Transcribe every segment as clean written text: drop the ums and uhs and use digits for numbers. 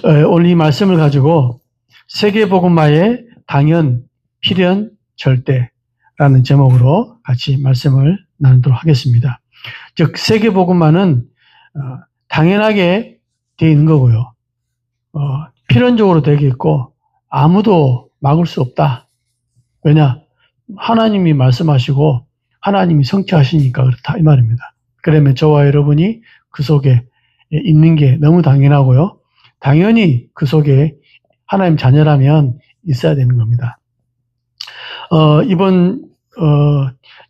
오늘 이 말씀을 가지고 세계복음화의 당연, 필연, 절대라는 제목으로 같이 말씀을 나누도록 하겠습니다. 즉 세계복음화는 당연하게 되어 있는 거고요. 필연적으로 되겠고 아무도 막을 수 없다. 왜냐? 하나님이 말씀하시고 하나님이 성취하시니까 그렇다 이 말입니다. 그러면 저와 여러분이 그 속에 있는 게 너무 당연하고요. 당연히 그 속에 하나님 자녀라면 있어야 되는 겁니다. 이번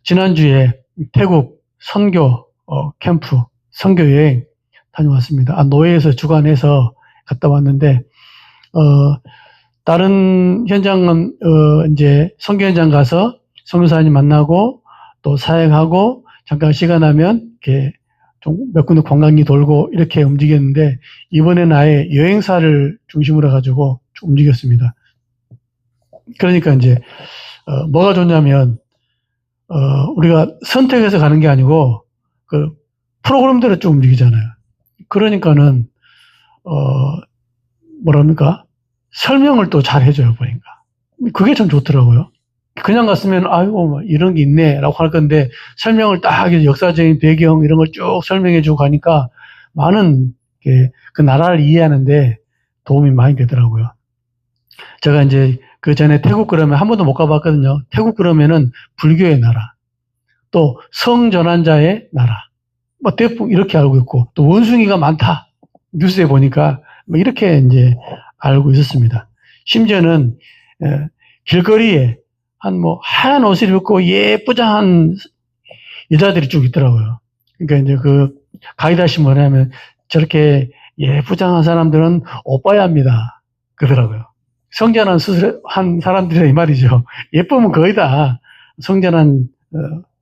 지난주에 태국 선교 캠프 선교 여행 다녀왔습니다. 노예에서 주관해서 갔다 왔는데 다른 현장은 이제 선교 현장 가서 선교사님 만나고 또 사역하고 잠깐 시간 나면 이렇게 좀 몇 군데 관광지 돌고 이렇게 움직였는데 이번에는 아예 여행사를 중심으로 가지고 좀 움직였습니다. 그러니까 이제 뭐가 좋냐면 우리가 선택해서 가는 게 아니고 그 프로그램대로 쭉 움직이잖아요. 그러니까는 뭐랍니까? 설명을 또 잘 해줘요, 보니까. 그게 참 좋더라고요. 그냥 갔으면, 아이고, 뭐 이런 게 있네, 라고 할 건데, 설명을 딱, 역사적인 배경, 이런 걸 쭉 설명해주고 가니까, 많은, 그 나라를 이해하는데 도움이 많이 되더라고요. 제가 이제 그 전에 태국 그러면 한 번도 못 가봤거든요. 태국 그러면은 불교의 나라, 또 성전환자의 나라, 뭐 대충 이렇게 알고 있고, 또 원숭이가 많다. 뉴스에 보니까, 뭐 이렇게 이제 알고 있었습니다. 심지어는, 길거리에 하얀 옷을 입고 예쁘장한 여자들이 쭉 있더라고요. 그러니까 이제 그 가이드 하신 뭐냐면 저렇게 예쁘장한 사람들은 오빠야 합니다. 그러더라고요. 성전한 수술한 사람들이 이 말이죠. 예쁘면 거의 다 성전한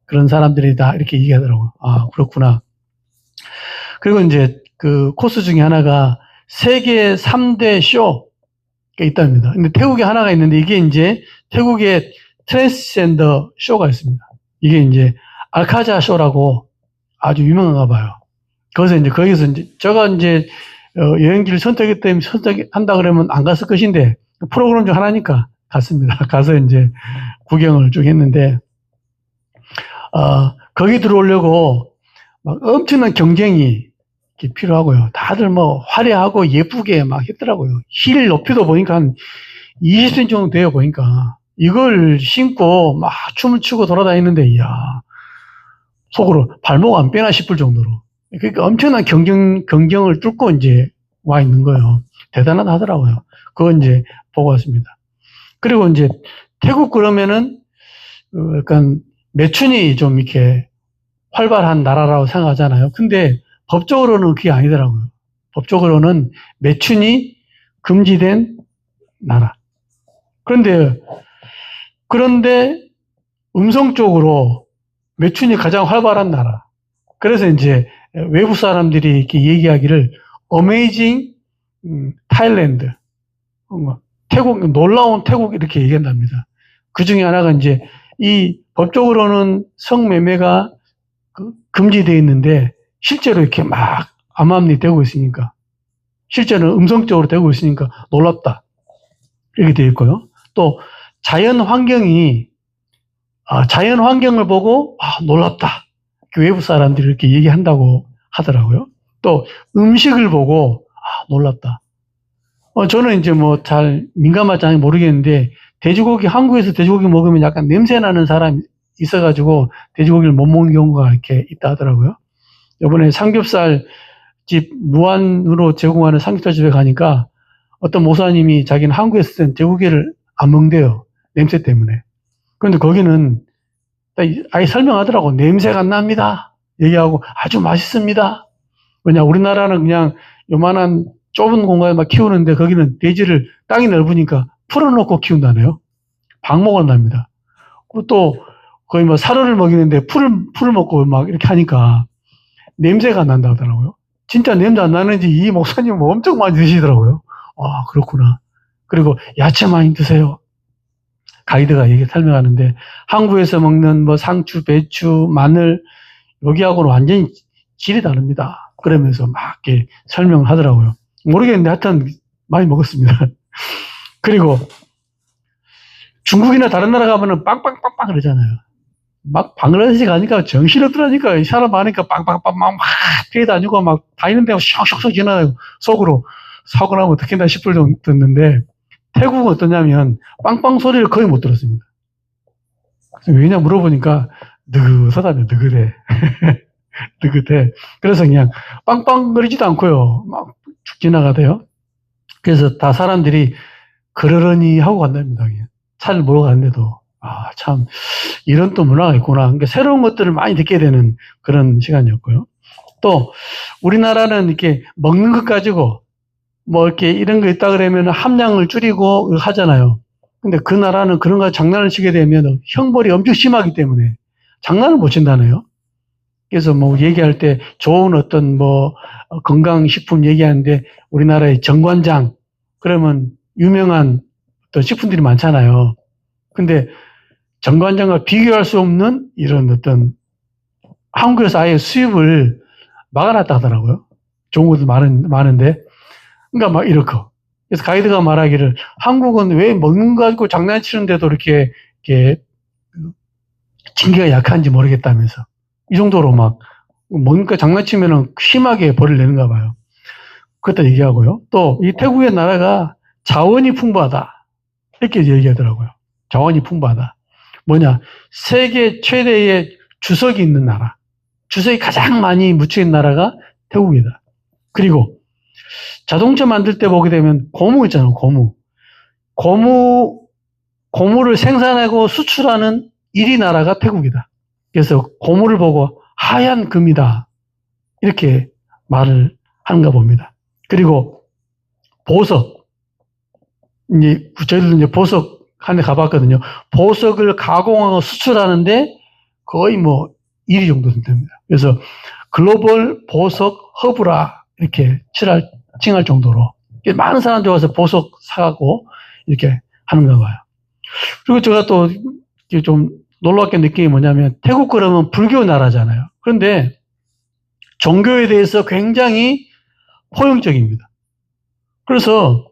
그런 사람들이다 이렇게 얘기하더라고요. 아, 그렇구나. 그리고 이제 그 코스 중에 하나가 세계 3대 쇼가 있답니다. 근데 태국에 하나가 있는데 이게 이제 태국의 트랜스젠더 쇼가 있습니다. 이게 이제 알카자 쇼라고 아주 유명한가 봐요. 거기서 이제 제가 이제 여행지를 선택했기 때문에 선택한다 그러면 안 갔을 것인데 프로그램 중 하나니까 갔습니다. 가서 이제 구경을 쭉 했는데 거기 들어오려고 막 엄청난 경쟁이 필요하고요. 다들 뭐 화려하고 예쁘게 막 했더라고요. 힐 높이도 보니까 한 20cm 정도 돼요, 보니까. 이걸 신고 막 춤을 추고 돌아다니는데, 이야, 속으로 발목 안 빼나 싶을 정도로. 그러니까 엄청난 경쟁을 뚫고 이제 와 있는 거예요. 대단하다 하더라고요. 그거 이제 보고 왔습니다. 그리고 이제 태국 그러면은 약간 매춘이 좀 이렇게 활발한 나라라고 생각하잖아요. 근데 법적으로는 그게 아니더라고요. 법적으로는 매춘이 금지된 나라. 그런데 음성적으로 매춘이 가장 활발한 나라. 그래서 이제 외부 사람들이 이렇게 얘기하기를 어메이징 타일랜드, 태국, 놀라운 태국 이렇게 얘기한답니다. 그 중에 하나가 이제 이 법적으로는 성매매가 금지되어 있는데 실제로 이렇게 막 암암리 되고 있으니까 실제로 음성적으로 되고 있으니까 놀랍다. 이렇게 되어 있고요. 또 자연 환경을 보고 놀랍다. 외부 사람들이 이렇게 얘기한다고 하더라고요. 또 음식을 보고 놀랍다. 저는 이제 뭐 잘 민감하지 않게 모르겠는데 돼지고기 한국에서 돼지고기 먹으면 약간 냄새 나는 사람이 있어가지고 돼지고기를 못 먹는 경우가 이렇게 있다 하더라고요. 이번에 삼겹살 집 무한으로 제공하는 삼겹살 집에 가니까 어떤 모사님이 자기는 한국에 있을 땐 돼지고기를 안 먹는데요. 냄새 때문에. 그런데 거기는 아예 설명하더라고. 냄새가 안 납니다. 얘기하고 아주 맛있습니다. 왜냐, 우리나라는 그냥 요만한 좁은 공간에 막 키우는데 거기는 돼지를 땅이 넓으니까 풀어놓고 키운다네요. 방목을 납니다. 또 거의 뭐 사료를 먹이는데 풀을 먹고 막 이렇게 하니까 냄새가 안 난다 하더라고요. 진짜 냄새 안 나는지 이 목사님은 엄청 많이 드시더라고요. 아, 그렇구나. 그리고 야채 많이 드세요. 가이드가 얘기 설명하는데 한국에서 먹는 뭐 상추, 배추, 마늘 여기하고는 완전히 질이 다릅니다. 그러면서 막 이렇게 설명을 하더라고요. 모르겠는데 하여튼 많이 먹었습니다. 그리고 중국이나 다른 나라 가면은 빵빵빵빵 그러잖아요. 막 방글라데시 가니까 정신없더라니까. 사람 많으니까 빵빵빵 막 뛰어다니고 막 다니는데 슉슉슉 지나가고 속으로 사고 나면 어떻게나 싶을 정도 듣는데 태국은 어떠냐면 빵빵 소리를 거의 못 들었습니다. 왜냐 물어보니까 느긋하다며 느긋해. 느긋해. 그래서 그냥 빵빵거리지도 않고요. 막 쭉 지나가대요. 그래서 다 사람들이 그러려니 하고 간답니다. 그냥. 차를 몰고 가는데도 아, 참 이런 또 문화가 있구나. 그러니까 새로운 것들을 많이 듣게 되는 그런 시간이었고요. 또 우리나라는 이렇게 먹는 것 가지고 뭐 이렇게 이런 거 있다 그러면 함량을 줄이고 하잖아요. 근데 그 나라는 그런 거 장난을 치게 되면 형벌이 엄청 심하기 때문에 장난을 못 친다네요. 그래서 뭐 얘기할 때 좋은 어떤 뭐 건강식품 얘기하는데 우리나라의 정관장 그러면 유명한 어떤 식품들이 많잖아요. 근데 정관장과 비교할 수 없는 이런 어떤 한국에서 아예 수입을 막아놨다 하더라고요. 좋은 것도 많은데. 그러니까 막 이렇게. 그래서 가이드가 말하기를 한국은 왜 먹는 거 가지고 장난치는데도 이렇게 징계가 약한지 모르겠다면서. 이 정도로 막 먹는 거 장난치면은 심하게 벌을 내는가 봐요. 그것도 얘기하고요. 또 이 태국의 나라가 자원이 풍부하다. 이렇게 얘기하더라고요. 자원이 풍부하다. 뭐냐? 세계 최대의 주석이 있는 나라. 주석이 가장 많이 묻혀있는 나라가 태국이다. 그리고 자동차 만들 때 보게 되면 고무 있잖아요. 고무를 생산하고 수출하는 1위 나라가 태국이다. 그래서 고무를 보고 하얀 금이다. 이렇게 말을 하는가 봅니다. 그리고 보석. 저희들도 보석 한 대 가봤거든요. 보석을 가공하고 수출하는데 거의 뭐 1위 정도 됩니다. 그래서 글로벌 보석 허브라 이렇게 칭할 정도로 많은 사람들이 와서 보석 사고 이렇게 하는가 봐요. 그리고 제가 또 좀 놀랍게 느낀 게 뭐냐면 태국 그러면 불교 나라잖아요. 그런데 종교에 대해서 굉장히 포용적입니다. 그래서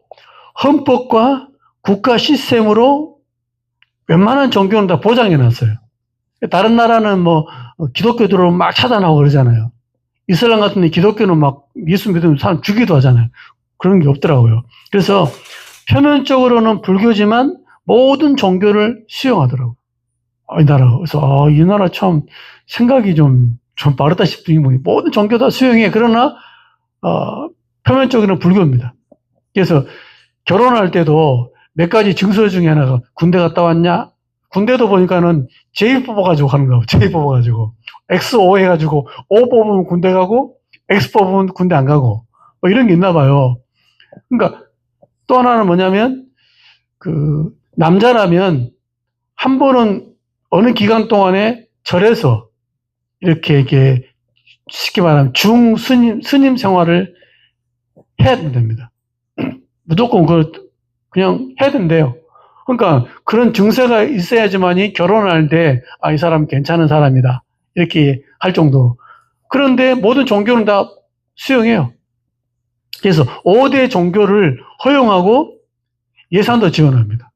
헌법과 국가 시스템으로 웬만한 종교는 다 보장해 놨어요. 다른 나라는 뭐 기독교 들어오면 막 차단하고 그러잖아요. 이슬람 같은 데 기독교는 막 예수 믿으면 사람 죽이기도 하잖아요. 그런 게 없더라고요. 그래서 표면적으로는 불교지만 모든 종교를 수용하더라고요. 이 나라가. 그래서 이 나라 참 생각이 좀 빠르다 싶더니 모든 종교 다 수용해. 그러나 표면적으로는 불교입니다. 그래서 결혼할 때도 몇 가지 증서 중에 하나가 군대 갔다 왔냐? 군대도 보니까는 J 뽑아가지고 가는 거고, J 뽑아가지고. XO 해가지고, O 뽑으면 군대 가고, X 뽑으면 군대 안 가고, 뭐 이런 게 있나 봐요. 그러니까 또 하나는 뭐냐면, 남자라면 한 번은 어느 기간 동안에 절에서 이렇게 쉽게 말하면 스님 생활을 해야 된답니다. 무조건 그냥 해야 된대요. 그러니까 그런 증세가 있어야지만이 결혼할 때, 이 사람 괜찮은 사람이다. 이렇게 할 정도로. 그런데 모든 종교는 다 수용해요. 그래서 5대 종교를 허용하고 예산도 지원합니다.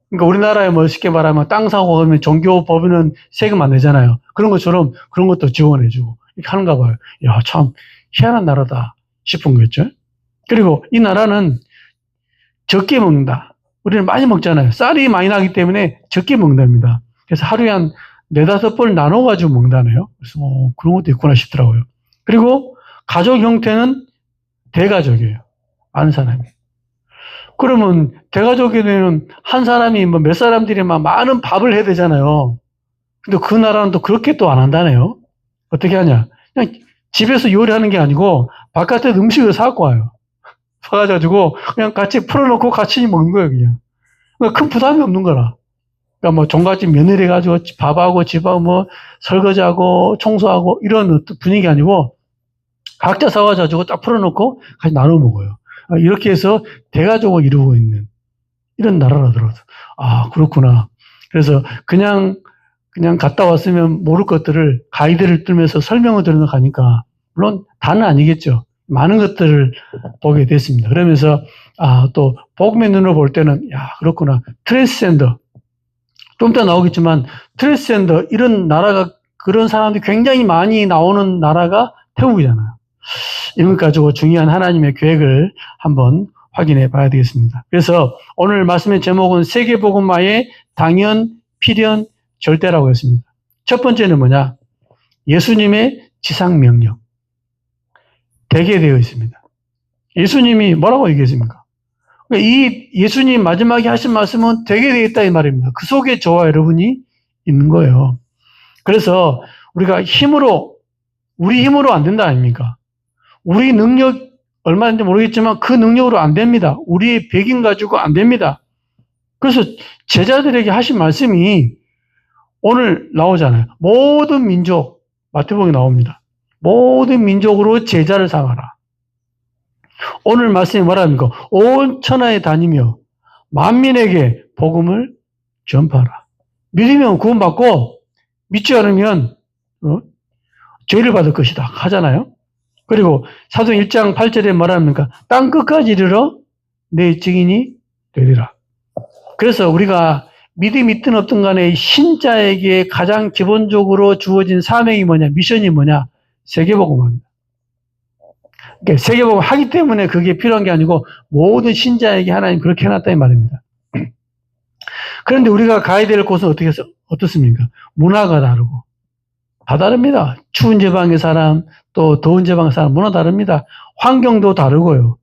그러니까 우리나라에 뭐 쉽게 말하면 땅 사고 하면 종교법인은 세금 안 내잖아요. 그런 것처럼 그런 것도 지원해주고 이렇게 하는가 봐요. 야, 참 희한한 나라다 싶은 거죠. 그리고 이 나라는 적게 먹는다. 우리는 많이 먹잖아요. 쌀이 많이 나기 때문에 적게 먹는답니다. 그래서 하루에 한 4-5번 나눠가지고 먹는다네요. 그래서 그런 것도 있구나 싶더라고요. 그리고 가족 형태는 대가족이에요. 많은 사람이. 그러면 대가족에는 한 사람이 뭐 몇 사람들이 막 많은 밥을 해야 되잖아요. 근데 그 나라는 또 그렇게 또 안 한다네요. 어떻게 하냐. 그냥 집에서 요리하는 게 아니고 바깥에 음식을 사갖고 와요. 사가지고 그냥 같이 풀어놓고 같이 먹는 거예요, 그냥. 그러니까 큰 부담이 없는 거라. 그러니까 뭐 종갓집 며느리 가지고 밥하고 집하고 뭐 설거지하고 청소하고 이런 분위기 아니고 각자 사와가지고 딱 풀어놓고 같이 나눠 먹어요. 이렇게 해서 대가족을 이루고 있는 이런 나라라 들어서 그렇구나. 그래서 그냥 갔다 왔으면 모를 것들을 가이드를 들면서 설명을 들으러 가니까 물론 다는 아니겠죠. 많은 것들을 보게 됐습니다. 그러면서 또 복음의 눈으로 볼 때는 그렇구나. 트랜스젠더 좀 이따 나오겠지만 트랜스젠더 이런 나라가 그런 사람들이 굉장히 많이 나오는 나라가 태국이잖아요. 이런 것 가지고 중요한 하나님의 계획을 한번 확인해 봐야 되겠습니다. 그래서 오늘 말씀의 제목은 세계복음화의 당연, 필연, 절대라고 했습니다. 첫 번째는 뭐냐? 예수님의 지상명령. 되게 되어 있습니다. 예수님이 뭐라고 얘기했습니까? 이 예수님 마지막에 하신 말씀은 되게 되어 있다 이 말입니다. 그 속에 저와 여러분이 있는 거예요. 그래서 우리가 우리 힘으로 안 된다 아닙니까? 우리 능력 얼마인지 모르겠지만 그 능력으로 안 됩니다. 우리의 백인 가지고 안 됩니다. 그래서 제자들에게 하신 말씀이 오늘 나오잖아요. 모든 민족, 마태복음에 나옵니다. 모든 민족으로 제자를 삼아라. 오늘 말씀이 뭐랍니까? 온 천하에 다니며 만민에게 복음을 전파하라. 믿으면 구원받고 믿지 않으면 죄를 받을 것이다 하잖아요. 그리고 사도행 1장 8절에 뭐랍니까? 땅 끝까지 이르러 내 증인이 되리라. 그래서 우리가 믿음 있든 없든 간에 신자에게 가장 기본적으로 주어진 사명이 뭐냐? 미션이 뭐냐? 세계복음화입니다. 그러니까 세계복음 하기 때문에 그게 필요한 게 아니고 모든 신자에게 하나님 그렇게 해놨다 이 말입니다. 그런데 우리가 가야 될 곳은 어떻습니까? 문화가 다르고 다 다릅니다. 추운 지방의 사람, 또 더운 지방의 사람 문화 다릅니다. 환경도 다르고요.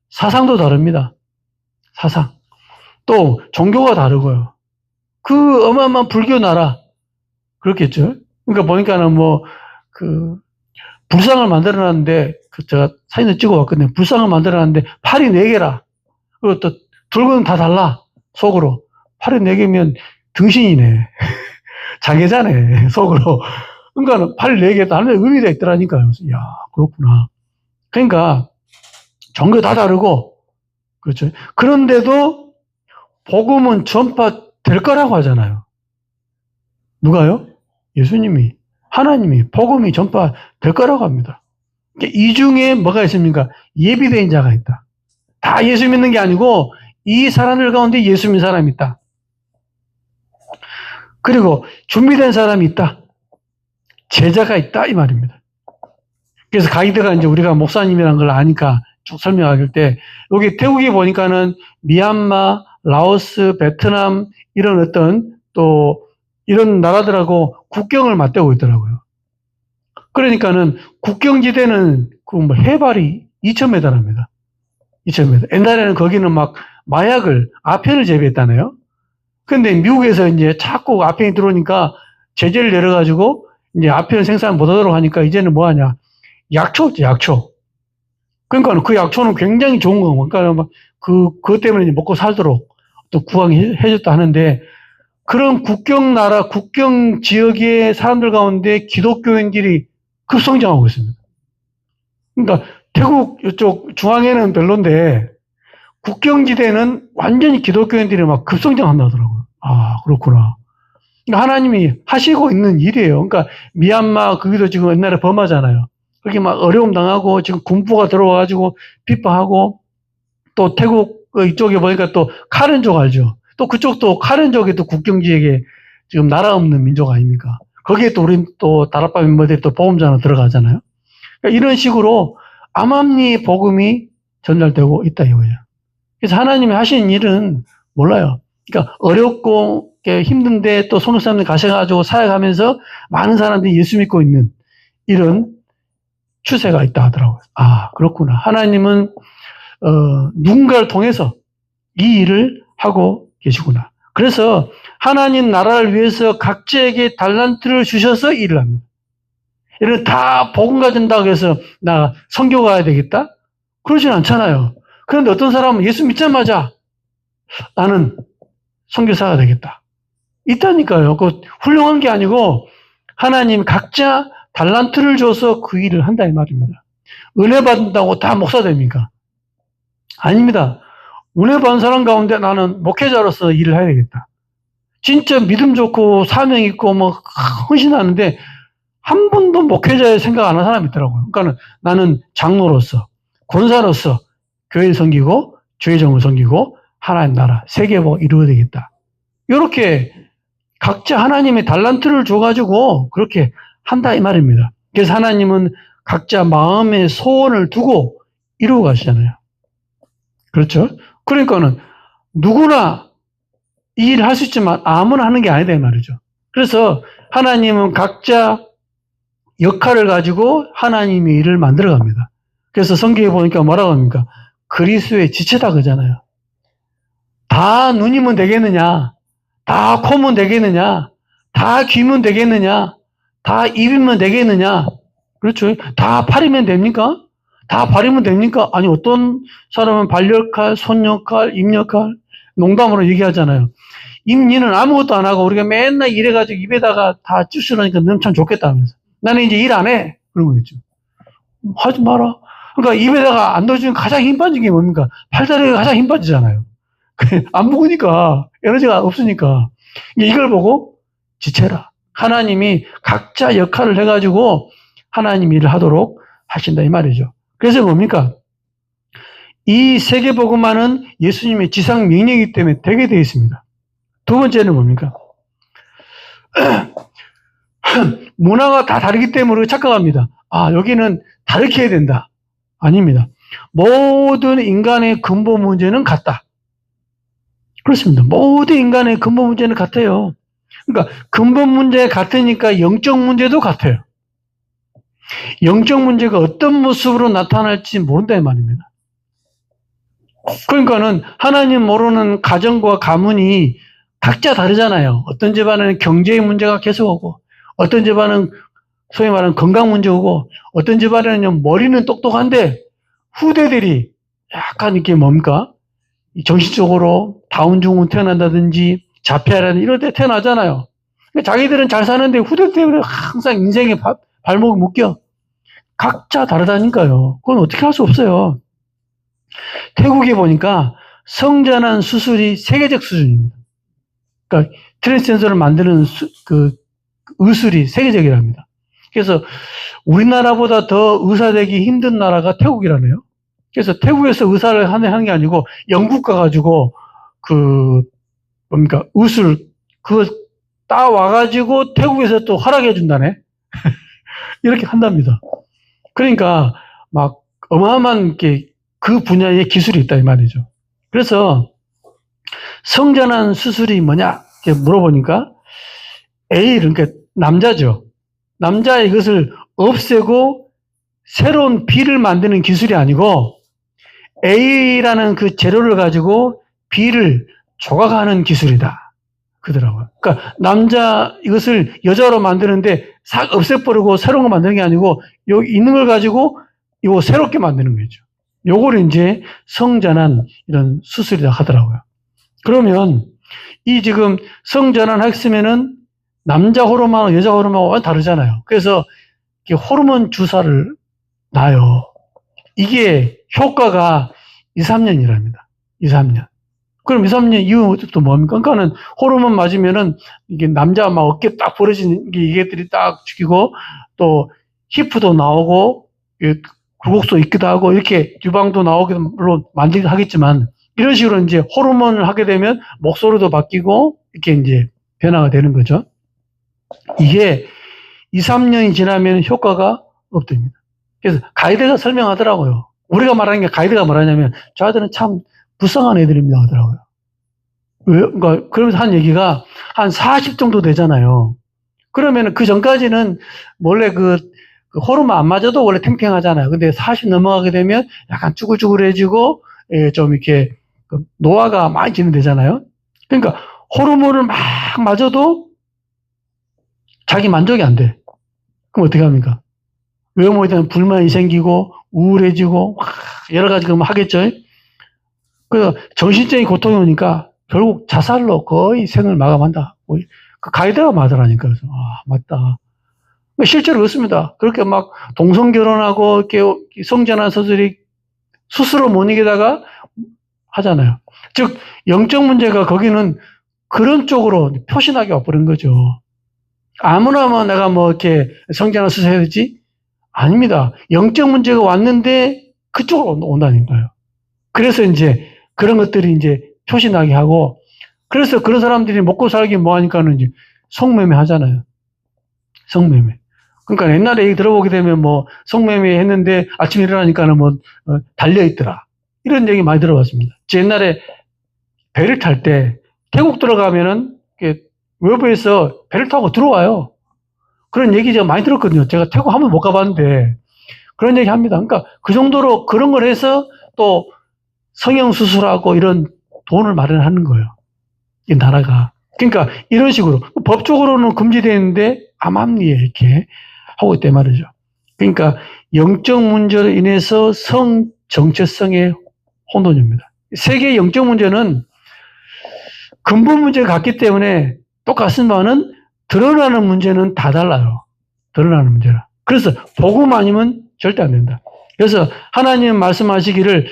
사상도 다릅니다. 사상. 또 종교가 다르고요. 그 어마어마한 불교 나라 그렇겠죠. 그러니까 보니까는 불상을 만들어놨는데 제가 사진을 찍어왔거든요. 불상을 만들어놨는데 팔이 4개라. 그리고 또 들고는 다 달라. 속으로. 팔이 4개면 등신이네. 장애자네. 속으로. 그러니까 팔이 4개 다른데 의미가 있더라니까요. 그래서 그렇구나. 그러니까 종교 다 다르고 그렇죠. 그런데도 복음은 전파될 거라고 하잖아요. 누가요? 예수님이. 하나님이 복음이 전파될 거라고 합니다. 이 중에 뭐가 있습니까? 예비된 자가 있다. 다 예수 믿는 게 아니고 이 사람들 가운데 예수 믿는 사람이 있다. 그리고 준비된 사람이 있다. 제자가 있다 이 말입니다. 그래서 가이드가 이제 우리가 목사님이라는 걸 아니까 쭉 설명할 때 여기 태국에 보니까는 미얀마, 라오스, 베트남 이런 어떤 또 이런 나라들하고 국경을 맞대고 있더라고요. 그러니까는 국경지대는 해발이 2,000m랍니다. 2,000m. 옛날에는 거기는 막 마약을, 아펜을 재배했다네요. 근데 미국에서 이제 자꾸 아펜이 들어오니까 제재를 내려가지고 이제 아펜 생산 못하도록 하니까 이제는 뭐 하냐. 약초죠, 약초. 그러니까 그 약초는 굉장히 좋은 거고. 그러니까 그것 때문에 이제 먹고 살도록 또 구강해줬다 하는데 그런 국경 나라, 국경 지역의 사람들 가운데 기독교인들이 급성장하고 있습니다. 그러니까 태국 이쪽 중앙에는 별론데 국경지대는 완전히 기독교인들이 막 급성장한다 하더라고요. 그렇구나. 그러니까 하나님이 하시고 있는 일이에요. 그러니까 미얀마 거기도 지금 옛날에 범하잖아요. 거기 막 어려움 당하고 지금 군부가 들어와가지고 핍박하고 또 태국 이쪽에 보니까 또 카렌족 알죠? 또 그쪽도 카렌족이 또 국경지역에 지금 나라 없는 민족 아닙니까? 거기에 또 우리 또 다락방 멤버들이 또 보험자로 들어가잖아요. 그러니까 이런 식으로 암암리 복음이 전달되고 있다 이거예요. 그래서 하나님이 하신 일은 몰라요. 그러니까 어렵고 힘든데 또 손을 사람들 가셔가지고 살아가면서 많은 사람들이 예수 믿고 있는 이런 추세가 있다 하더라고요. 그렇구나. 하나님은 누군가를 통해서 이 일을 하고 계시구나. 그래서 하나님 나라를 위해서 각자에게 달란트를 주셔서 일을 합니다. 이런 다 복음 가진다고 해서 나 선교 가야 되겠다? 그러진 않잖아요. 그런데 어떤 사람은 예수 믿자마자 나는 선교사가 되겠다. 있다니까요. 그 훌륭한 게 아니고 하나님 각자 달란트를 줘서 그 일을 한다 이 말입니다. 은혜 받는다고 다 목사 됩니까? 아닙니다. 은혜 받은 사람 가운데 나는 목회자로서 일을 해야 되겠다. 진짜 믿음 좋고 사명 있고 헌신하는데 한 번도 목회자의 생각 안 하는 사람이 있더라고요. 그러니까 나는 장로로서 권사로서 교회를 섬기고 주의 종을 섬기고 하나님 나라 세계복 이루어야 되겠다. 이렇게 각자 하나님의 달란트를 줘가지고 그렇게 한다 이 말입니다. 그래서 하나님은 각자 마음의 소원을 두고 이루어 가시잖아요. 그렇죠? 그러니까는 누구나 이 일을 할 수 있지만 아무나 하는 게 아니다 이 말이죠. 그래서 하나님은 각자 역할을 가지고 하나님의 일을 만들어 갑니다. 그래서 성경에 보니까 뭐라고 합니까? 그리스도의 지체다 그러잖아요. 다 눈이면 되겠느냐? 다 코면 되겠느냐? 다 귀면 되겠느냐? 다 입이면 되겠느냐? 그렇죠. 다 팔이면 됩니까? 다 발이면 됩니까? 아니, 어떤 사람은 발 역할, 손 역할, 입 역할, 농담으로 얘기하잖아요. 입니는 아무것도 안 하고 우리가 맨날 일해가지고 입에다가 다 찌우으니까 너무 참 좋겠다면서. 나는 이제 일 안 해. 그런 거겠죠. 하지 마라. 그러니까 입에다가 안 넣어주면 가장 힘 빠진 게 뭡니까? 팔다리가 가장 힘 빠지잖아요. 안 먹으니까, 에너지가 없으니까. 이걸 보고 지체라. 하나님이 각자 역할을 해가지고 하나님 일을 하도록 하신다 이 말이죠. 그래서 뭡니까? 이 세계복음화는 예수님의 지상 명령이기 때문에 되게 되어 있습니다. 두 번째는 뭡니까? 문화가 다 다르기 때문에 착각합니다. 아, 여기는 다르게 해야 된다. 아닙니다. 모든 인간의 근본 문제는 같다. 그렇습니다. 모든 인간의 근본 문제는 같아요. 그러니까 근본 문제가 같으니까 영적 문제도 같아요. 영적 문제가 어떤 모습으로 나타날지 모른다 이 말입니다. 그러니까는 하나님 모르는 가정과 가문이 각자 다르잖아요. 어떤 집안은 경제의 문제가 계속 오고, 어떤 집안은 소위 말하는 건강 문제 오고, 어떤 집안에는 머리는 똑똑한데 후대들이 약간 이렇게 뭡니까? 정신적으로 다운증후군 태어난다든지 자폐라든지 이럴 때 태어나잖아요. 그러니까 자기들은 잘 사는데 후대 때문에 항상 인생에 발목을 묶여. 각자 다르다니까요. 그건 어떻게 할 수 없어요. 태국에 보니까 성전환 수술이 세계적 수준입니다. 그러니까 트랜스젠더를 만드는 그 의술이 세계적이랍니다. 그래서 우리나라보다 더 의사 되기 힘든 나라가 태국이라네요. 그래서 태국에서 의사를 하는 게 아니고 영국 가가지고 뭡니까 의술 그거 따와가지고 태국에서 또 허락해 준다네. 이렇게 한답니다. 그러니까 막 어마어마한 그 분야에 기술이 있다 이 말이죠. 그래서 성전환 수술이 뭐냐 이렇게 물어보니까 그러니까 남자죠. 남자의 이것을 없애고 새로운 B를 만드는 기술이 아니고 A라는 그 재료를 가지고 B를 조각하는 기술이다. 그러더라고요. 그러니까 남자 이것을 여자로 만드는데 싹 없애버리고 새로운 거 만드는 게 아니고 여기 있는 걸 가지고 이거 새롭게 만드는 거죠. 요걸 이제 성전환 이런 수술이라 하더라고요. 그러면 이 지금 성전환 했으면은 남자 호르몬하고 여자 호르몬하고 완전 다르잖아요. 그래서 호르몬 주사를 놔요. 이게 효과가 2, 3년이랍니다. 2, 3년. 그럼 2, 3년 이후부터 뭡니까? 그러니까는 호르몬 맞으면은 이게 남자 막 어깨 딱 벌어지는 이게들이 딱 죽이고 또 히프도 나오고 굴곡도 있기도 하고 이렇게 유방도 나오기도 물론 만들기도 하겠지만 이런 식으로 이제 호르몬을 하게 되면 목소리도 바뀌고 이렇게 이제 변화가 되는 거죠. 이게 2, 3년이 지나면 효과가 없답니다. 그래서 가이드가 설명하더라고요. 우리가 말하는 게 가이드가 뭐라냐면 저 아들은 참 불쌍한 애들입니다 하더라고요. 그러니까 그러면서 한 얘기가 한 40 정도 되잖아요. 그러면 그 전까지는 원래 그 호르몬 안 맞아도 원래 탱탱하잖아요. 근데 40 넘어가게 되면 약간 쭈글쭈글해지고 좀 이렇게 노화가 많이 진행되잖아요. 그러니까 호르몬을 막 맞아도 자기 만족이 안 돼. 그럼 어떻게 합니까? 외모에 대한 불만이 생기고 우울해지고 여러 가지 그럼 하겠죠. 그래서 정신적인 고통이 오니까 결국 자살로 거의 생을 마감한다. 그 가이드가 맞으라니까. 그래서 맞다. 실제로 그렇습니다. 그렇게 막 동성 결혼하고 이렇게 성전환 수술이 스스로 못 이기다가 하잖아요. 즉 영적 문제가 거기는 그런 쪽으로 표신하게 와버린 거죠. 아무나 내가 이렇게 성전환 수술해야 되지? 아닙니다. 영적 문제가 왔는데 그쪽으로 온다니까요. 그래서 이제 그런 것들이 이제 표시나게 하고, 그래서 그런 사람들이 먹고 살기 뭐 하니까는 이제 성매매 하잖아요. 성매매. 그러니까 옛날에 얘기 들어보게 되면 뭐 성매매 했는데 아침에 일어나니까는 뭐 달려있더라. 이런 얘기 많이 들어봤습니다. 제 옛날에 배를 탈 때 태국 들어가면은 외부에서 배를 타고 들어와요. 그런 얘기 제가 많이 들었거든요. 제가 태국 한 번 못 가봤는데 그런 얘기 합니다. 그러니까 그 정도로 그런 걸 해서 또 성형수술하고 이런 돈을 마련하는 거예요. 이 나라가. 그러니까 이런 식으로 법적으로는 금지되어 있는데 암암리에 이렇게 하고 있단 말이죠. 그러니까 영적 문제로 인해서 성 정체성의 혼돈입니다. 세계의 영적 문제는 근본 문제가 같기 때문에 똑같지만은 드러나는 문제는 다 달라요. 드러나는 문제라. 그래서 복음 아니면 절대 안 된다. 그래서 하나님 말씀하시기를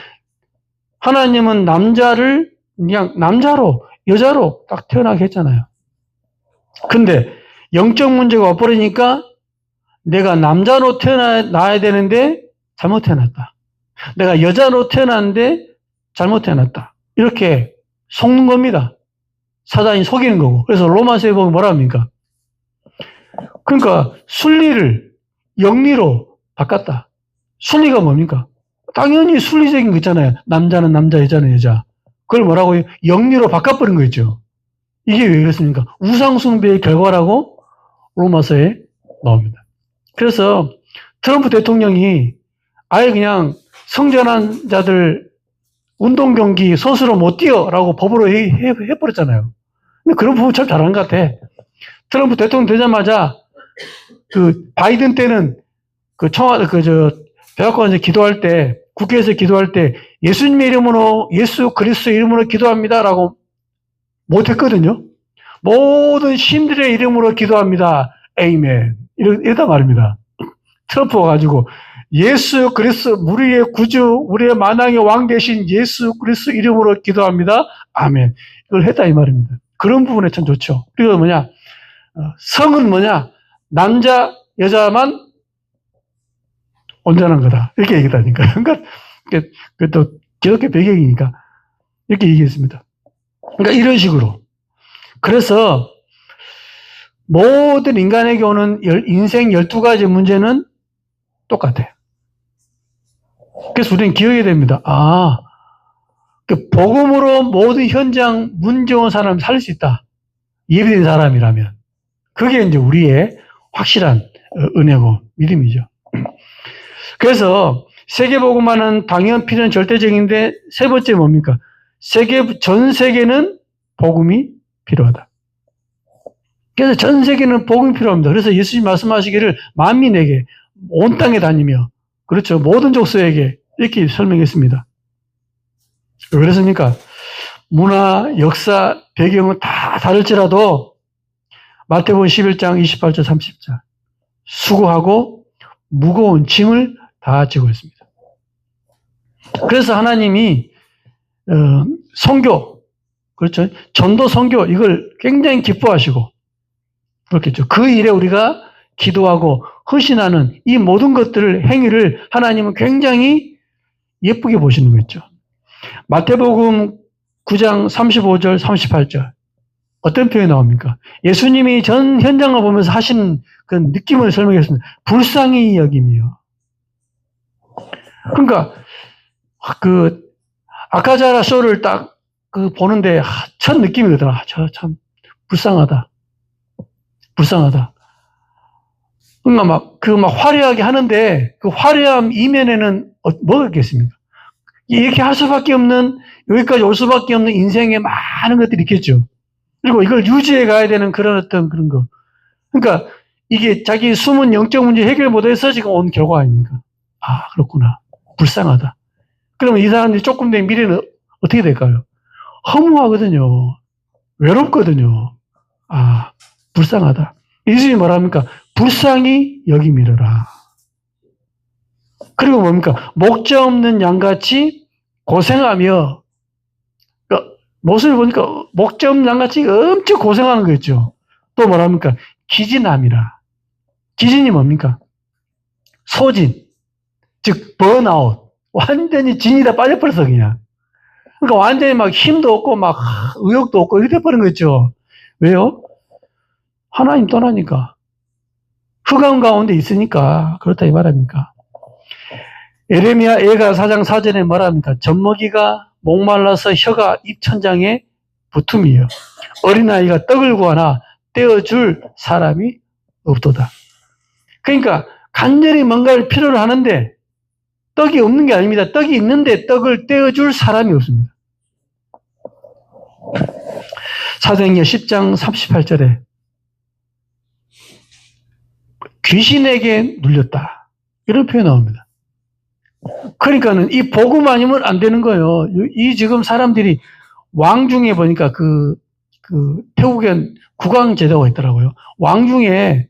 하나님은 남자를 그냥 남자로 여자로 딱 태어나게 했잖아요. 근데 영적 문제가 와버리니까 내가 남자로 태어나야 되는데 잘못 태어났다. 내가 여자로 태어났는데 잘못 태어났다. 이렇게 속는 겁니다. 사단이 속이는 거고. 그래서 로마서에 보면 뭐라 합니까? 그러니까 순리를 영리로 바꿨다. 순리가 뭡니까? 당연히 순리적인 거 있잖아요. 남자는 남자, 여자는 여자. 그걸 뭐라고 해요? 영리로 바꿔버린 거 있죠. 이게 왜 그렇습니까? 우상숭배의 결과라고 로마서에 나옵니다. 그래서 트럼프 대통령이 아예 그냥 성전한 자들 운동 경기 선수로 못 뛰어라고 법으로 해버렸잖아요. 근데 그런 부분 참 잘한 것 같아. 트럼프 대통령 되자마자 그 바이든 때는 그 백악관에서 기도할 때 국회에서 기도할 때 예수님의 이름으로 예수 그리스도 이름으로 기도합니다라고 못했거든요. 모든 신들의 이름으로 기도합니다. 에이멘. 이러다 말입니다. 트럼프 와가지고 예수 그리스도 우리의 구주 우리의 만왕의 왕 되신 예수 그리스도 이름으로 기도합니다. 아멘. 이걸 했다 이 말입니다. 그런 부분에 참 좋죠. 그리고 뭐냐 성은 뭐냐 남자 여자만 온전한 거다. 이렇게 얘기하니까. 그러니까 또 기독교 배경이니까 이렇게 얘기했습니다. 그러니까 이런 식으로. 그래서 모든 인간에게 오는 인생 12가지 문제는 똑같아요. 그래서 우리는 기억해야 됩니다. 그 복음으로 모든 현장 문제 온 사람을 살릴 수 있다. 예비된 사람이라면. 그게 이제 우리의 확실한 은혜고 믿음이죠. 그래서 세계복음화는 당연 필요한 절대적인데 세 번째 뭡니까? 전 세계는 복음이 필요하다. 그래서 전 세계는 복음이 필요합니다. 그래서 예수님 말씀하시기를 만민에게 온 땅에 다니며 그렇죠. 모든 족속에게 이렇게 설명했습니다. 왜 그랬습니까? 문화, 역사, 배경은 다 다를지라도 마태복음 11장 28절 30절 수고하고 무거운 짐을 다 지고 있습니다. 그래서 하나님이 선교, 그렇죠? 전도 선교 이걸 굉장히 기뻐하시고 그렇겠죠. 그 일에 우리가 기도하고 헌신하는 이 모든 것들을 행위를 하나님은 굉장히 예쁘게 보시는 거죠. 마태복음 9장 35절 38절 어떤 표현이 나옵니까? 예수님이 전 현장을 보면서 하신 그 느낌을 설명했습니다. 불쌍히 여김이요. 그러니까 그 아카자라 쇼를 딱 보는데 첫 느낌이거든. 저 참 불쌍하다. 불쌍하다. 그러니까 막 화려하게 하는데 그 화려함 이면에는 뭐가 있겠습니까? 이렇게 할 수밖에 없는 여기까지 올 수밖에 없는 인생에 많은 것들이 있겠죠. 그리고 이걸 유지해 가야 되는 그런 거. 그러니까 이게 자기 숨은 영적 문제 해결 못해서 지금 온 결과 아닙니까? 그렇구나. 불쌍하다. 그러면 이 사람들이 조금 된 미래는 어떻게 될까요? 허무하거든요. 외롭거든요. 불쌍하다. 예수님이 뭐랍니까? 불쌍히 여김이러라. 그리고 뭡니까? 목자 없는 양같이 고생하며, 모습을 보니까 목자 없는 양같이 엄청 고생하는 거 있죠. 또 뭐랍니까? 기진함이라. 기진이 뭡니까? 소진. 즉, 번아웃. 완전히 진이 다 빠져버렸어, 그냥. 그러니까 완전히 막 힘도 없고, 막 의욕도 없고, 이렇게 돼버린 거죠. 왜요? 하나님 떠나니까. 흑암 가운데 있으니까. 그렇다 이 말입니까? 에레미야 예가 4장 4절에 말합니까? 젖먹이가 목말라서 혀가 입천장에 붙음이요. 어린아이가 떡을 구하나 떼어줄 사람이 없도다. 그러니까 간절히 뭔가를 필요로 하는데 떡이 없는 게 아닙니다. 떡이 있는데 떡을 떼어줄 사람이 없습니다. 사도행전 10장 38절에 귀신에게 눌렸다. 이런 표현 나옵니다. 그러니까는 이 복음 아니면 안 되는 거예요. 이 지금 사람들이 왕 중에 보니까 그 태국엔 국왕 제도가 있더라고요. 왕 중에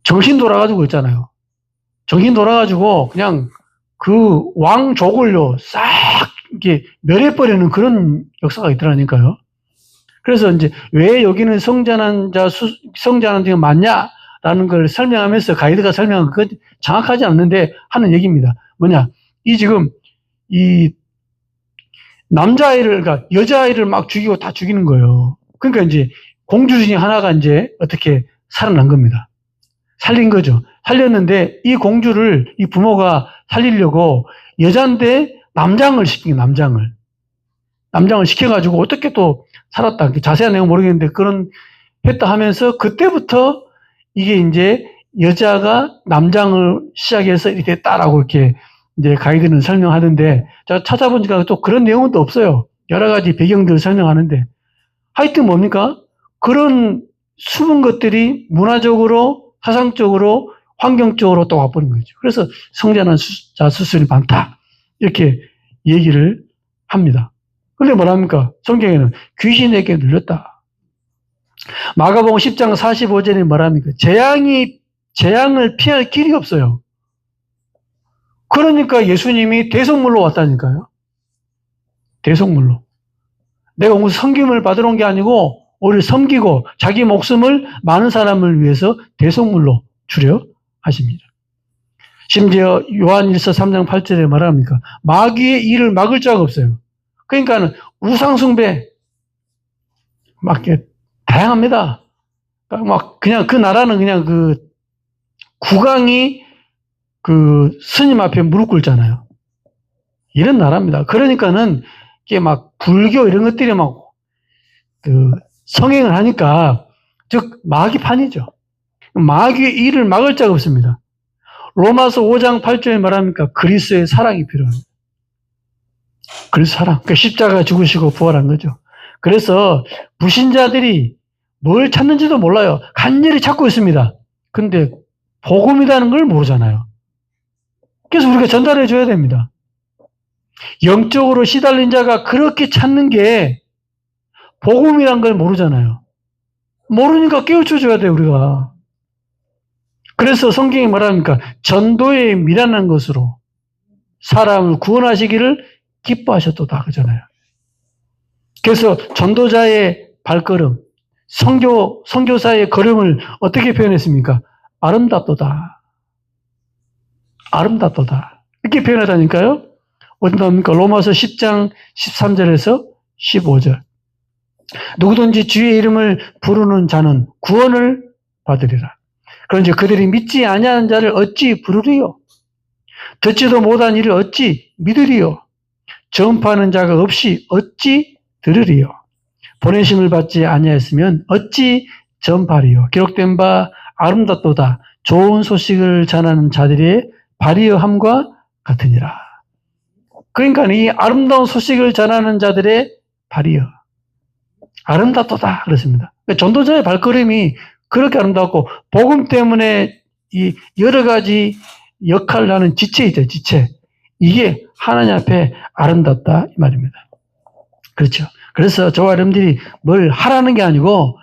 정신 돌아가지고 있잖아요. 정신 돌아가지고 그냥 그 왕족을요 싹 이렇게 멸해버리는 그런 역사가 있더라니까요. 그래서 이제 왜 여기는 성전한 자 맞냐라는 걸 설명하면서 가이드가 설명한 그 정확하지 않는데 하는 얘기입니다. 뭐냐? 지금 이 남자아이를, 그러니까 여자아이를 막 죽이고 다 죽이는 거예요. 그러니까 이제 공주 중에 하나가 이제 어떻게 살아난 겁니다. 살린 거죠. 살렸는데 이 공주를 이 부모가 살리려고 여자인데 남장을 시킨 거예요, 남장을 시켜가지고 어떻게 또 살았다. 자세한 내용 모르겠는데 그런 했다 하면서 그때부터 이게 이제 여자가 남장을 시작해서 이렇게 됐다라고 이렇게 이제 가이드는 설명하던데 제가 찾아보니까 또 그런 내용은 또 없어요. 여러 가지 배경들을 설명하는데 하여튼 뭡니까? 그런 숨은 것들이 문화적으로, 사상적으로, 환경적으로 또 와버린 거죠. 그래서 성전환 자 수술이 많다. 이렇게 얘기를 합니다. 근데 뭐랍니까? 성경에는 귀신에게 눌렸다. 마가복음 10장 45절에 뭐랍니까? 재앙을 피할 길이 없어요. 그러니까 예수님이 대속물로 왔다니까요. 대속물로. 내가 무슨 섬김을 받으러 온 게 아니고 우리를 섬기고 자기 목숨을 많은 사람을 위해서 대속물로 주려 하십니다. 심지어 요한일서 3장 8절에 말합니까? 마귀의 일을 막을 자가 없어요. 그러니까 우상숭배 막 다양합니다. 막 그냥 그 나라는 그냥 그 국왕이 그 스님 앞에 무릎 꿇잖아요. 이런 나라입니다. 그러니까는 이게 막 불교 이런 것들이 막 그 성행을 하니까 즉 마귀판이죠. 마귀의 일을 막을 자가 없습니다. 로마서 5장 8절에 말합니까? 그리스도의 사랑이 필요합니다. 그리스도 사랑. 그러니까 십자가 죽으시고 부활한 거죠. 그래서 불신자들이 뭘 찾는지도 몰라요. 간절히 찾고 있습니다. 근데 복음이라는 걸 모르잖아요. 그래서 우리가 전달해 줘야 됩니다. 영적으로 시달린 자가 그렇게 찾는 게 복음이란 걸 모르잖아요. 모르니까 깨우쳐 줘야 돼요, 우리가. 그래서 성경이 뭐랍니까? 전도에 미련한 것으로 사람을 구원하시기를 기뻐하셨도다 그러잖아요. 그래서 전도자의 발걸음, 선교사의 걸음을 어떻게 표현했습니까? 아름답도다. 아름답도다. 이렇게 표현하다니까요. 어디 나옵니까? 로마서 10장 13절에서 15절. 누구든지 주의 이름을 부르는 자는 구원을 받으리라. 그런지 그들이 믿지 아니하는 자를 어찌 부르리요? 듣지도 못한 이를 어찌 믿으리요? 전파하는 자가 없이 어찌 들으리요? 보내심을 받지 아니하였으면 어찌 전파리요? 기록된 바 아름답도다. 좋은 소식을 전하는 자들의 발이여함과 같으니라. 그러니까 이 아름다운 소식을 전하는 자들의 발이여. 아름답도다. 그렇습니다. 전도자의 발걸음이 그렇게 아름답고, 복음 때문에 이 여러 가지 역할을 하는 지체 있죠, 지체. 이게 하나님 앞에 아름답다. 이 말입니다. 그렇죠. 그래서 저와 여러분들이 뭘 하라는 게 아니고,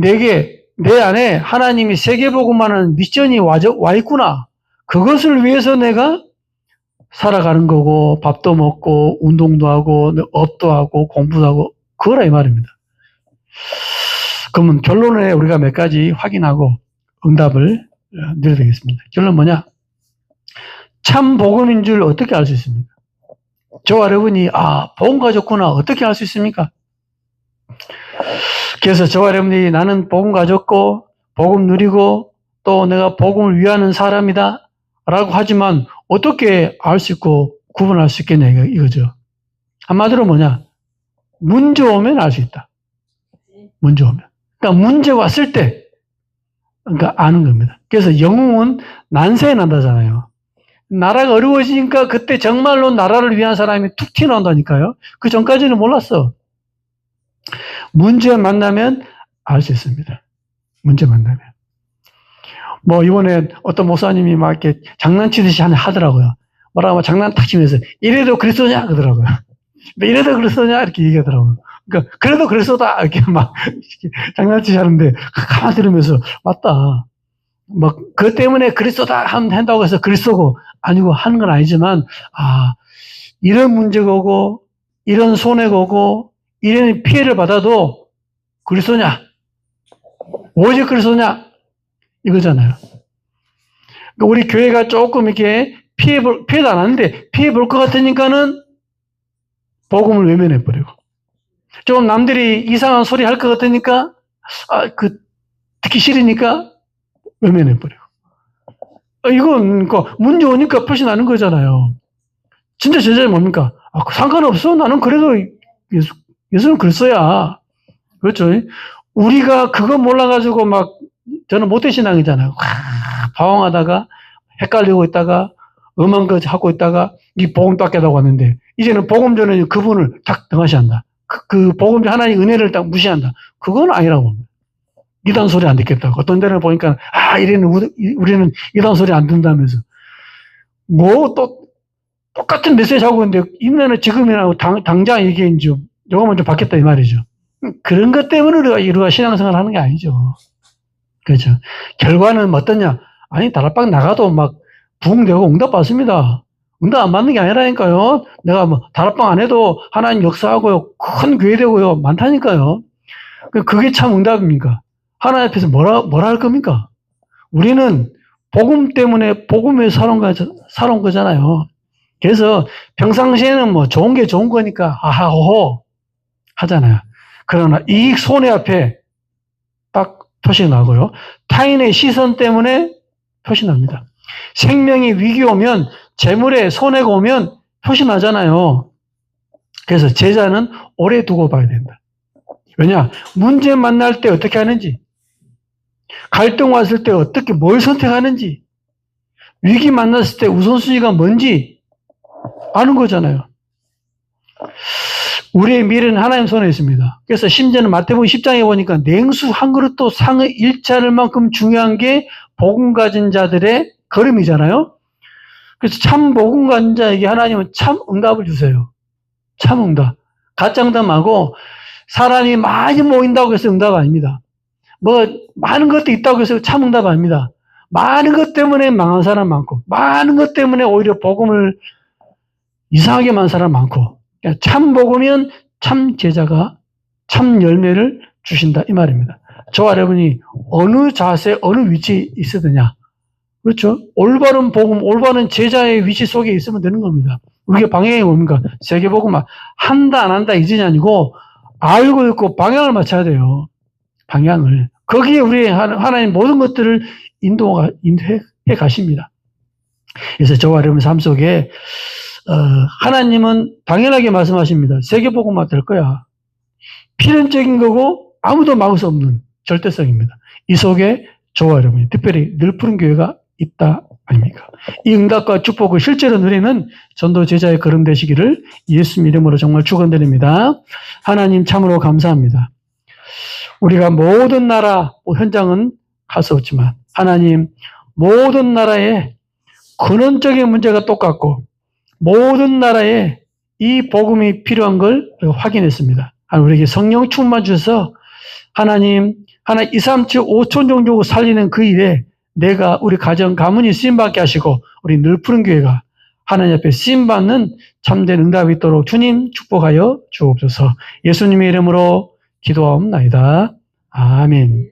내 안에 하나님이 세계복음하는 미션이 와 있구나. 그것을 위해서 내가 살아가는 거고, 밥도 먹고, 운동도 하고, 업도 하고, 공부도 하고, 그거라 이 말입니다. 그러면 결론에 우리가 몇 가지 확인하고 응답을 드려야 되겠습니다. 결론 뭐냐? 참 복음인 줄 어떻게 알 수 있습니까? 저와 여러분이 복음 가졌구나 어떻게 알 수 있습니까? 그래서 저와 여러분이 나는 복음 가졌고 복음 누리고 또 내가 복음을 위하는 사람이다 라고 하지만 어떻게 알 수 있고 구분할 수 있겠냐 이거죠. 한마디로 뭐냐? 문제 오면 알 수 있다. 문제 오면. 그러니까 문제 왔을 때 그러니까 아는 겁니다. 그래서 영웅은 난세에 난다잖아요. 나라가 어려워지니까 그때 정말로 나라를 위한 사람이 툭 튀어나온다니까요. 그 전까지는 몰랐어. 문제 만나면 알 수 있습니다. 문제 만나면. 뭐 이번에 어떤 목사님이 막 이렇게 장난치듯이 하더라고요. 뭐라고 장난 탁 치면서 이래도 그리스도냐 그러더라고요. 이래도 그리스도냐 이렇게 얘기하더라고요. 그러니까 그래도 그리스도다 이렇게 막 장난치시 하는데 가만히 들으면서 맞다. 막 그것 때문에 그리스도다 한다고 해서 그리스도고 아니고 하는 건 아니지만 이런 문제가 오고 이런 손해가 오고 이런 피해를 받아도 그리스도냐 오직 그리스도냐 이거잖아요. 그러니까 우리 교회가 조금 이렇게 피해도 안 하는데 피해 볼 것 같으니까는 복음을 외면해버리고 좀 남들이 이상한 소리 할 것 같으니까 듣기 싫으니까 외면해버리고 이건 그러니까 문제 오니까 표시 나는 거잖아요. 진짜 제자이 뭡니까? 상관없어. 나는 그래도 예수는 그리스도야. 그렇죠? 우리가 그거 몰라가지고 막 저는 모태신앙이잖아요. 방황하다가 헷갈리고 있다가 음한 거 하고 있다가 이 복음 딱 깨닫고 왔는데 이제는 복음 전에 그분을 딱 등하시한다. 그 복음 전 하나님 은혜를 딱 무시한다. 그건 아니라고 봅니다. 이단 소리 안 듣겠다고. 어떤 데는 보니까 우리는 이단 소리 안 듣는다면서 뭐 또 똑같은 메시지 하고 있는데 이면은 지금이나 당장 이게 이제 요거만 좀 바뀌었다 이 말이죠. 그런 것 때문에 우리가 신앙생활 하는 게 아니죠. 그렇죠. 결과는 어떠냐? 아니 다락방 나가도 막 부흥되고 응답 받습니다. 응답 안 받는 게 아니라니까요. 내가 뭐 다락방 안 해도 하나님 역사하고요. 큰 교회 되고요. 많다니까요. 그게 참 응답입니까? 하나님 앞에서 뭐라 할 겁니까? 우리는 복음 때문에 복음에 살아온 거잖아요. 그래서 평상시에는 뭐 좋은 게 좋은 거니까 아하호호 하잖아요. 그러나 이 손해 앞에 딱 표시 나고요. 타인의 시선 때문에 표시 납니다. 생명이 위기 오면 재물에 손해가 오면 표시 나잖아요. 그래서 제자는 오래 두고 봐야 된다. 왜냐? 문제 만날 때 어떻게 하는지, 갈등 왔을 때 어떻게 뭘 선택하는지, 위기 만났을 때 우선순위가 뭔지 아는 거잖아요. 우리의 미래는 하나님 손에 있습니다. 그래서 심지어는 마태복음 10장에 보니까 냉수 한 그릇도 상의 일자를 만큼 중요한 게 복음 가진 자들의 걸음이잖아요. 그래서 참 복음 가진 자에게 하나님은 참 응답을 주세요. 참 응답. 가짜 응답하고 사람이 많이 모인다고 해서 응답 아닙니다. 뭐 많은 것도 있다고 해서 참 응답 아닙니다. 많은 것 때문에 망한 사람 많고 많은 것 때문에 오히려 복음을 이상하게 만든 사람 많고 참 복음이면 참 제자가 참 열매를 주신다 이 말입니다. 저와 여러분이 어느 자세 어느 위치에 있어야 되냐. 그렇죠? 올바른 복음 올바른 제자의 위치 속에 있으면 되는 겁니다. 우리의 방향이 뭡니까? 세계복음 한다 안 한다 이전이 아니고 알고 있고 방향을 맞춰야 돼요. 방향을. 거기에 우리 하나님 모든 것들을 인도해 가십니다. 그래서 저와 여러분 삶 속에 하나님은 당연하게 말씀하십니다. 세계복음만 될 거야. 필연적인 거고 아무도 막을 수 없는 절대성입니다. 이 속에 저와 여러분이 특별히 늘푸른 교회가 있다 아닙니까? 이 응답과 축복을 실제로 누리는 전도 제자의 걸음 되시기를 예수 이름으로 정말 축원드립니다. 하나님 참으로 감사합니다. 우리가 모든 나라 현장은 갈 수 없지만 하나님 모든 나라에 근원적인 문제가 똑같고 모든 나라에 이 복음이 필요한 걸 확인했습니다. 우리에게 성령 충만 주셔서 하나님 2, 3, 7, 5천 종족 살리는 그 일에 내가 우리 가정 가문이 쓰임받게 하시고 우리 늘푸른 교회가 하나님 앞에 쓰임받는 참된 응답이 있도록 주님 축복하여 주옵소서. 예수님의 이름으로 기도하옵나이다. 아멘.